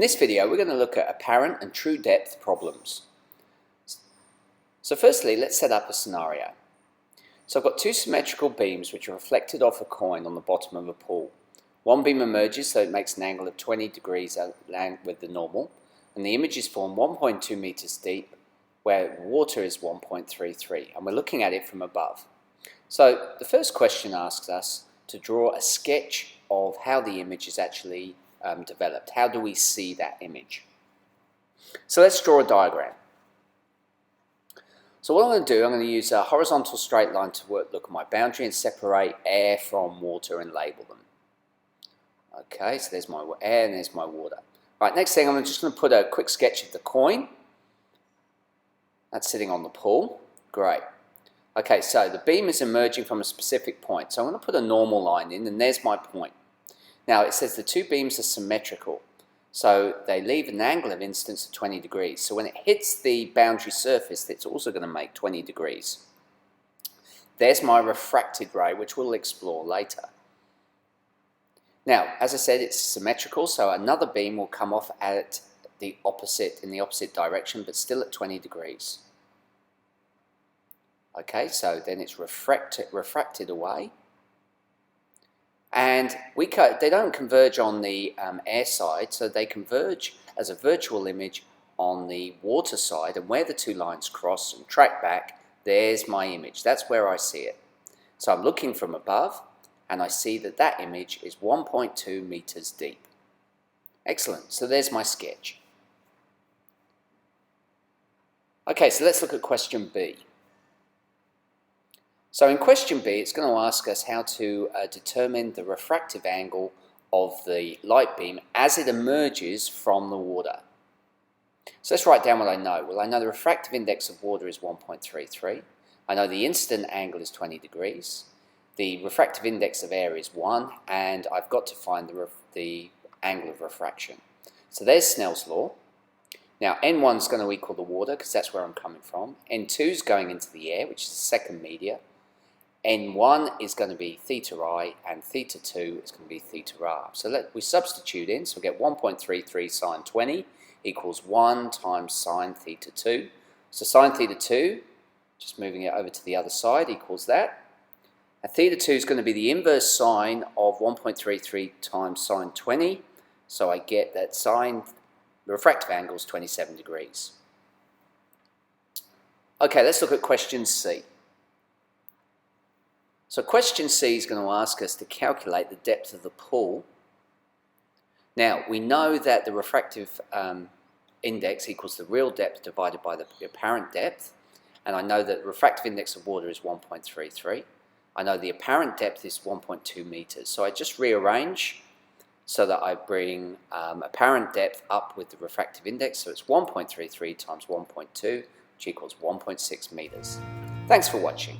this video, we're going to look at apparent and true depth problems. So firstly, let's set up a scenario. So I've got two symmetrical beams which are reflected off a coin on the bottom of a pool. One beam emerges, so it makes an angle of 20 degrees with the normal, and the image is formed 1.2 meters deep, where water is 1.33, and we're looking at it from above. So the first question asks us to draw a sketch of how the image is actually developed. How do we see that image? So let's draw a diagram. So what I'm going to do, I'm going to use a horizontal straight line to look at my boundary and separate air from water and label them. Okay, so there's my air and there's my water. Right, next thing, I'm just going to put a quick sketch of the coin. That's sitting on the pool. Great. Okay, so the beam is emerging from a specific point. So I'm going to put a normal line in, and there's my point. Now, it says the two beams are symmetrical. So they leave an angle of incidence of 20 degrees. So when it hits the boundary surface, it's also going to make 20 degrees. There's my refracted ray, which we'll explore later. Now, as I said, it's symmetrical, so another beam will come off at in the opposite direction, but still at 20 degrees. Okay, so then it's refracted away. And they don't converge on the air side, so they converge as a virtual image on the water side, and where the two lines cross and track back, there's my image. That's where I see it. So I'm looking from above, and I see that that image is 1.2 meters deep. Excellent, so there's my sketch. Okay, so let's look at question B. So in question B, it's going to ask us how to determine the refractive angle of the light beam as it emerges from the water. So let's write down what I know. Well, I know the refractive index of water is 1.33. I know the incident angle is 20 degrees. The refractive index of air is 1, and I've got to find the angle of refraction. So there's Snell's law. Now, N1 is going to equal the water, because that's where I'm coming from. N2 is going into the air, which is the second media. N1 is going to be theta I, and theta 2 is going to be theta R. So we substitute in, so we get 1.33 sine 20 equals 1 times sine theta 2. So sine theta 2, just moving it over to the other side, equals that. And theta 2 is going to be the inverse sine of 1.33 times sine 20. So I get that the refractive angle is 27 degrees. Okay, let's look at question C. So question C is going to ask us to calculate the depth of the pool. Now, we know that the refractive index equals the real depth divided by the apparent depth, and I know that the refractive index of water is 1.33. I know the apparent depth is 1.2 meters. So I just rearrange so that I bring apparent depth up with the refractive index. So it's 1.33 times 1.2, which equals 1.6 meters. Thanks for watching.